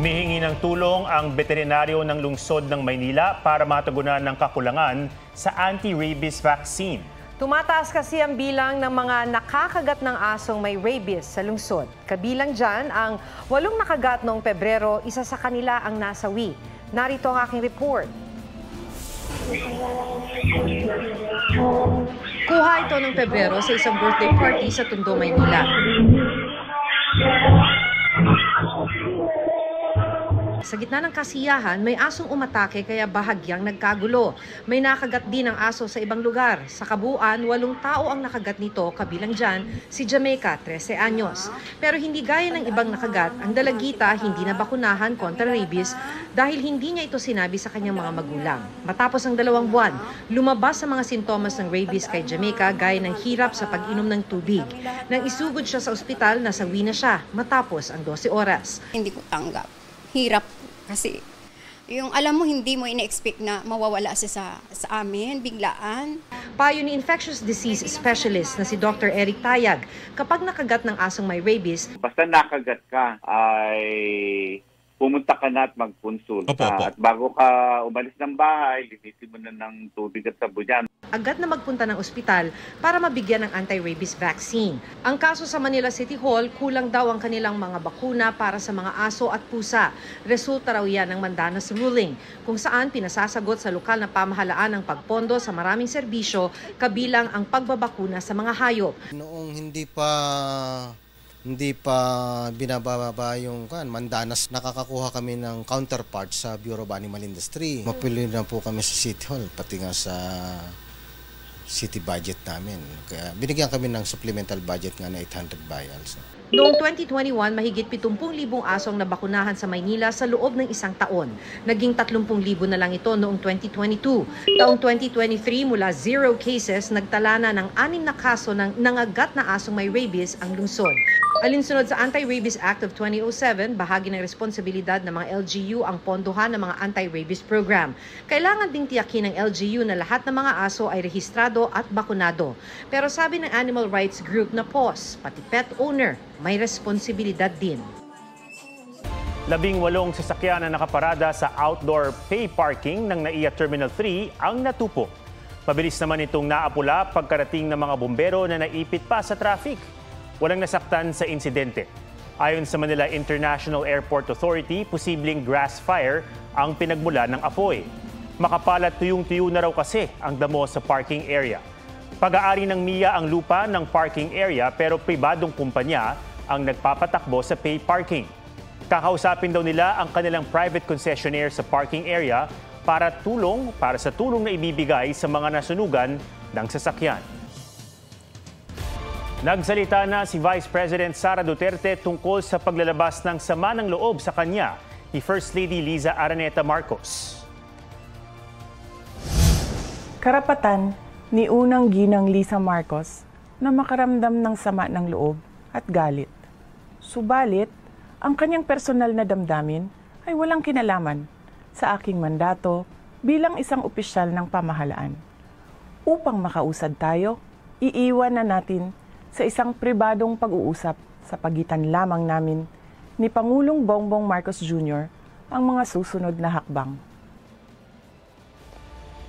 Humihingi ng tulong ang veterinaryo ng lungsod ng Maynila para matagunan ng kakulangan sa anti-rabies vaccine. Tumataas kasi ang bilang ng mga nakakagat ng asong may rabies sa lungsod. Kabilang dyan ang 8 nakagat noong Pebrero, isa sa kanila ang nasawi. Narito ang aking report. Kuha ito noong Pebrero sa isang birthday party sa Tondo, Maynila. Sa gitna ng kasiyahan, may asong umatake kaya bahagyang nagkagulo. May nakagat din ang aso sa ibang lugar. Sa kabuuan, 8 tao ang nakagat nito, kabilang dyan si Jamaica, 13 anyos. Pero hindi gaya ng ibang nakagat, ang dalagita hindi na bakunahan kontra rabies dahil hindi niya ito sinabi sa kanyang mga magulang. Matapos ang 2 buwan, lumabas ang mga sintomas ng rabies kay Jamaica gaya ng hirap sa pag-inom ng tubig. Nang isugod siya sa ospital, nasawi na siya matapos ang 12 oras. Hindi ko tanggap. Hirap kasi yung alam mo hindi mo ina-expect na mawawala siya sa amin biglaan. Payo ni infectious disease specialist na si Dr. Eric Tayag, kapag nakagat ng asong may rabies, basta nakagat ka ay pumunta ka na at magkonsulta. At bago ka umalis ng bahay, linisin mo na ng tubig at sabon yan. Agad na magpunta ng ospital para mabigyan ng anti-rabies vaccine. Ang kaso sa Manila City Hall, kulang daw ang kanilang mga bakuna para sa mga aso at pusa. Resulta raw yan ng Mandanas ruling, kung saan pinasasagot sa lokal na pamahalaan ang pagpondo sa maraming serbisyo, kabilang ang pagbabakuna sa mga hayop. Noong hindi pa binababa yung Mandanas, nakakakuha kami ng counterpart sa Bureau of Animal Industry. Mapili na po kami sa City Hall, pati nga sa city budget namin. Kaya binigyan kami ng supplemental budget nga na 800 vials. Noong 2021, mahigit 70,000 asong nabakunahan sa Maynila sa loob ng isang taon. Naging 30,000 na lang ito noong 2022. Taong 2023, mula 0 cases, nagtala na ng 6 na kaso ng nangagat na asong may rabies ang lungsod. Alinsunod sa Anti-Rabies Act of 2007, bahagi ng responsibilidad ng mga LGU ang pondohan ng mga anti-rabies program. Kailangan ding tiyakin ng LGU na lahat ng mga aso ay rehistrado at bakunado. Pero sabi ng animal rights group na PAWS, pati pet owner, may responsibilidad din. 18 sasakyan na nakaparada sa outdoor pay parking ng NAIA Terminal 3 ang natupo. Mabilis naman itong naapula pagkarating ng mga bombero na naipit pa sa traffic. Walang nasaktan sa insidente. Ayon sa Manila International Airport Authority, posibleng grass fire ang pinagmula ng apoy. Makapalat tuyong-tuyo na raw kasi ang damo sa parking area. Pag-aari ng MIA ang lupa ng parking area pero pribadong kumpanya ang nagpapatakbo sa pay parking. Kakausapin daw nila ang kanilang private concessionaire sa parking area para sa tulong na ibibigay sa mga nasunugan ng sasakyan. Nagsalita na si Vice President Sara Duterte tungkol sa paglalabas ng sama ng loob sa kanya ni First Lady Liza Araneta Marcos. Karapatan ni unang ginang Liza Marcos na makaramdam ng sama ng loob at galit. Subalit, ang kanyang personal na damdamin ay walang kinalaman sa aking mandato bilang isang opisyal ng pamahalaan. Upang makausad tayo, iiwan na natin sa isang pribadong pag-uusap sa pagitan lamang namin ni Pangulong Bongbong Marcos Jr. ang mga susunod na hakbang.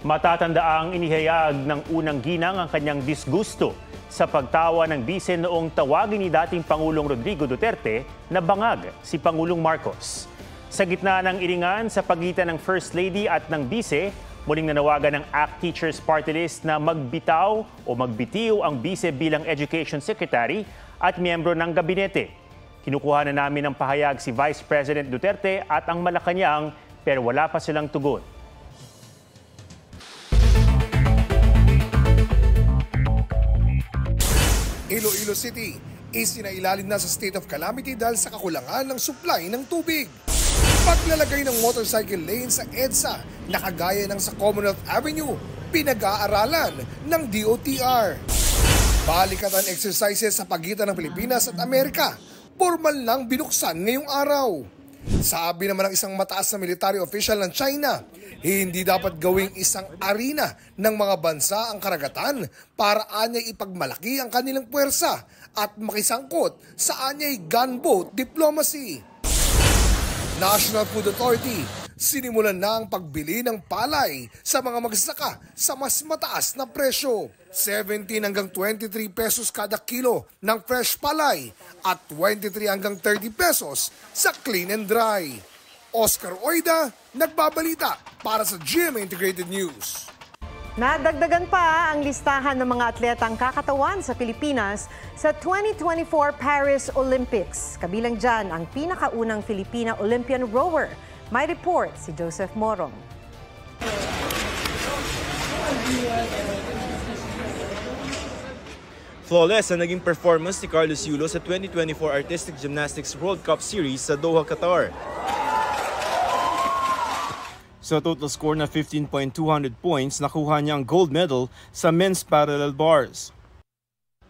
Matatandaang inihayag ng unang ginang ang kanyang disgusto sa pagtawa ng bise noong tawagin ni dating Pangulong Rodrigo Duterte na bangag si Pangulong Marcos. Sa gitna ng iringan sa pagitan ng First Lady at ng bise, muling nanawagan ng ACT Teachers Party List na magbitaw o magbitiw ang bise bilang Education Secretary at miyembro ng gabinete. Kinukuha na namin ng pahayag si Vice President Duterte at ang Malacanang pero wala pa silang tugon. Iloilo City, isinailalim na sa state of calamity dahil sa kakulangan ng supply ng tubig. Paglalagay ng motorcycle lane sa EDSA na kagaya ng sa Commonwealth Avenue, pinag-aaralan ng DOTR. Balikatan exercises sa pagitan ng Pilipinas at Amerika, formal nang binuksan ngayong araw. Sabi naman ng isang mataas na military official ng China, hindi dapat gawing isang arena ng mga bansa ang karagatan para anyay ipagmalaki ang kanilang puwersa at makisangkot sa anyay gunboat diplomacy. National Food Authority, sinimulan na ang pagbili ng palay sa mga magsasaka sa mas mataas na presyo. 17 hanggang 23 pesos kada kilo ng fresh palay at 23 hanggang 30 pesos sa clean and dry. Oscar Oida, nagbabalita para sa GMA Integrated News. Nadagdagan pa ang listahan ng mga atletang kakatawan sa Pilipinas sa 2024 Paris Olympics. Kabilang dyan ang pinakaunang Filipina Olympian rower. May report si Joseph Morong. Flawless ang naging performance ni Carlos Yulo sa 2024 Artistic Gymnastics World Cup Series sa Doha, Qatar. Sa total score na 15.200 points, nakuha niya ang gold medal sa men's parallel bars.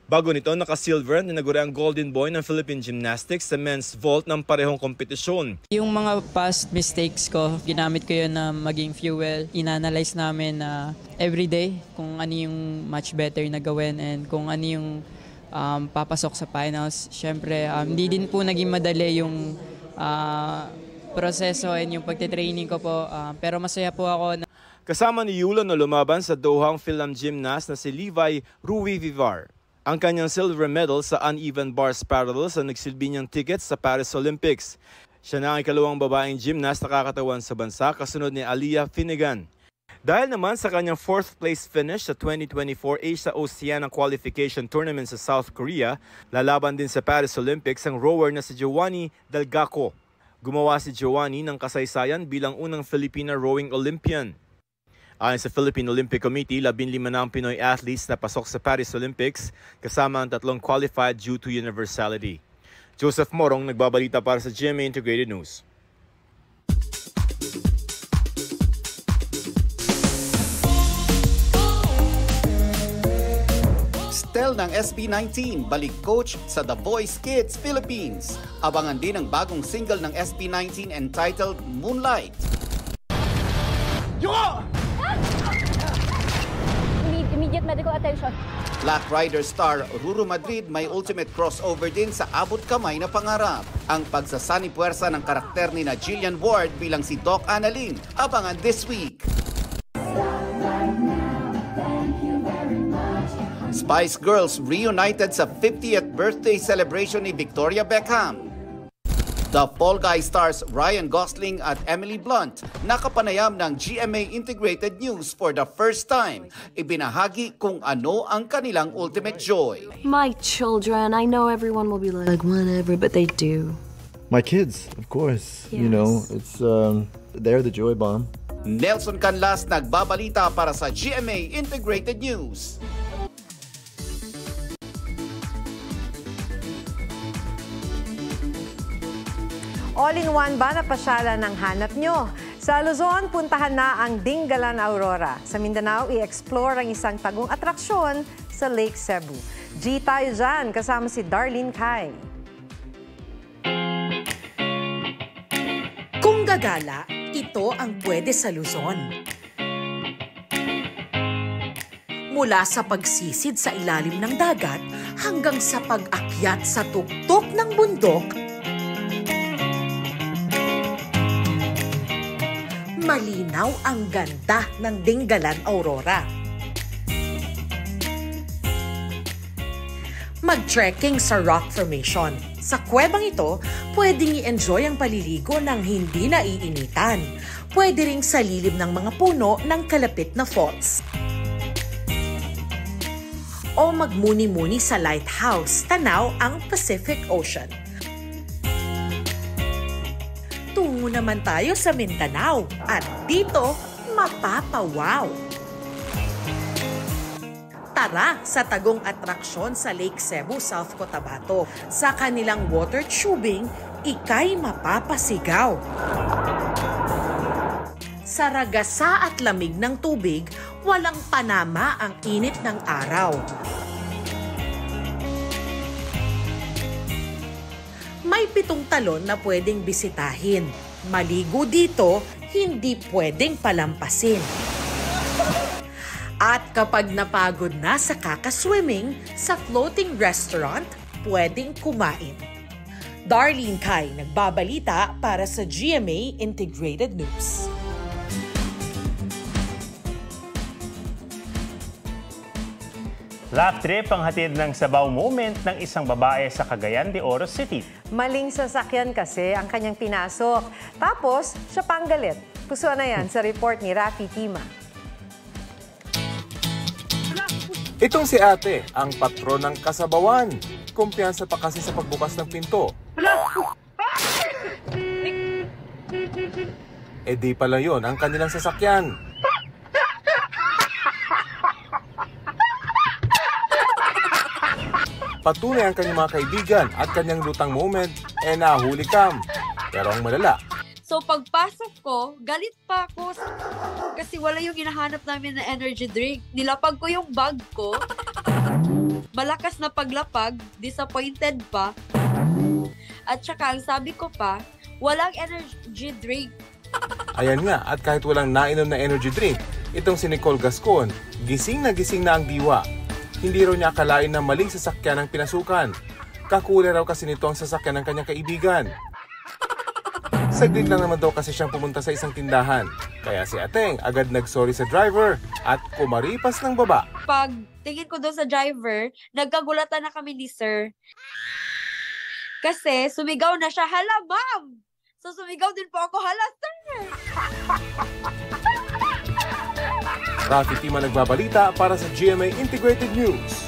Bago nito, naka-silver na naguri ang golden boy ng Philippine Gymnastics sa men's vault ng parehong kompetisyon. Yung mga past mistakes ko, ginamit ko yun na maging fuel. Inanalyze namin na everyday kung ano yung much better na gawin and kung ano yung papasok sa finals. Siyempre, hindi din po naging madali yung proseso and yung pagtitraining ko po. Pero masaya po ako. Kasama ni Yulo na lumaban sa Doha ang Film gymnast na si Levi Rui Vivar. Ang kanyang silver medal sa uneven bars parallels ang nagsilbi niyang tickets sa Paris Olympics. Siya na ang ikalawang babaeng gymnast na kakatawan sa bansa kasunod ni Aliyah Finnegan. Dahil naman sa kanyang 4th place finish sa 2024 Asia Oceania Qualification Tournament sa South Korea, lalaban din sa Paris Olympics ang rower na si Giovanni Delgaco. Gumawa si Giovanni ng kasaysayan bilang unang Filipina rowing Olympian. Ayon sa Philippine Olympic Committee, 15 na ang Pinoy athletes na pasok sa Paris Olympics kasama ang 3 qualified due to universality. Joseph Morong, nagbabalita para sa GMA Integrated News. Stel ng SB19, balik coach sa The Voice Kids Philippines. Abangan din ang bagong single ng SB19 entitled Moonlight. Immediate medical attention. Black Rider star Ruru Madrid may ultimate crossover din sa abot kamay na pangarap. Ang pagsasani puwersa ng karakter ni na Jillian Ward bilang si Doc Annalyn. Abangan this week. Spice Girls reunited sa 50th birthday celebration ni Victoria Beckham. The Fall Guy stars Ryan Gosling at Emily Blunt nakapanayam ng GMA Integrated News for the first time. Ibinahagi kung ano ang kanilang ultimate joy. My children, I know everyone will be like whatever, but they do. My kids, of course. Yes. You know, it's they're the joy bomb. Nelson Canlas nagbabalita para sa GMA Integrated News. All-in-one ba na pasyalan ng hanap nyo? Sa Luzon, puntahan na ang Dingalan Aurora. Sa Mindanao, i-explore ang isang tagong atraksyon sa Lake Cebu. G tayo dyan, kasama si Darlene Kai. Kung gagala, ito ang pwede sa Luzon. Mula sa pagsisid sa ilalim ng dagat hanggang sa pag-akyat sa tuktok ng bundok, malinaw ang ganda ng Dingalan Aurora. Mag-trekking sa rock formation. Sa kuwebang ito, pwedeng i-enjoy ang paliligo ng hindi naiinitan. Pwede ring sa lilim ng mga puno ng kalapit na falls. O magmuni-muni sa lighthouse, tanaw ang Pacific Ocean. Tungo naman tayo sa Mindanao at dito mapapawaw. Tara sa tagong atraksyon sa Lake Cebu, South Cotabato. Sa kanilang water tubing, ika'y mapapasigaw. Sa ragasa at lamig ng tubig, walang panama ang init ng araw. May 7 talon na pwedeng bisitahin. Maligo dito, hindi pwedeng palampasin. At kapag napagod na sa kakaswimming, sa floating restaurant, pwedeng kumain. Darlene Kai, nagbabalita para sa GMA Integrated News. Laugh trip ang hatid ng sabaw moment ng isang babae sa Cagayan de Oro City. Maling sasakyan kasi ang kanyang pinasok. Tapos, siya pang galit. Puso na yan sa report ni Rafi Tima. Itong si ate, ang patron ng kasabawan. Kumpiyansa pa kasi sa pagbukas ng pinto. E di pala yun ang kanilang sasakyan. Patunay ang kanyang mga kaibigan at kanyang lutang moment, nahuli kam. Pero ang malala, so pagpasok ko, galit pa ako kasi wala yung hinahanap namin na energy drink. Nilapag ko yung bag ko, malakas na paglapag, disappointed pa. At saka ang sabi ko pa, walang energy drink. Ayan nga, at kahit walang nainom na energy drink, itong si Nicole Gascon, gising na ang diwa. Hindi raw niya akalain na maling sasakyan ang pinasukan. Kakula raw kasi nito ang sasakyan ng kanyang kaibigan. Saglit lang naman daw kasi siyang pumunta sa isang tindahan. Kaya si Ateng agad nag-sorry sa driver at kumaripas ng baba. Pag tingin ko doon sa driver, nagkagulatan na kami ni sir. Kasi sumigaw na siya, hala ma'am! So sumigaw din po ako, hala sir! Rafi Tima nagbabalita para sa GMA Integrated News.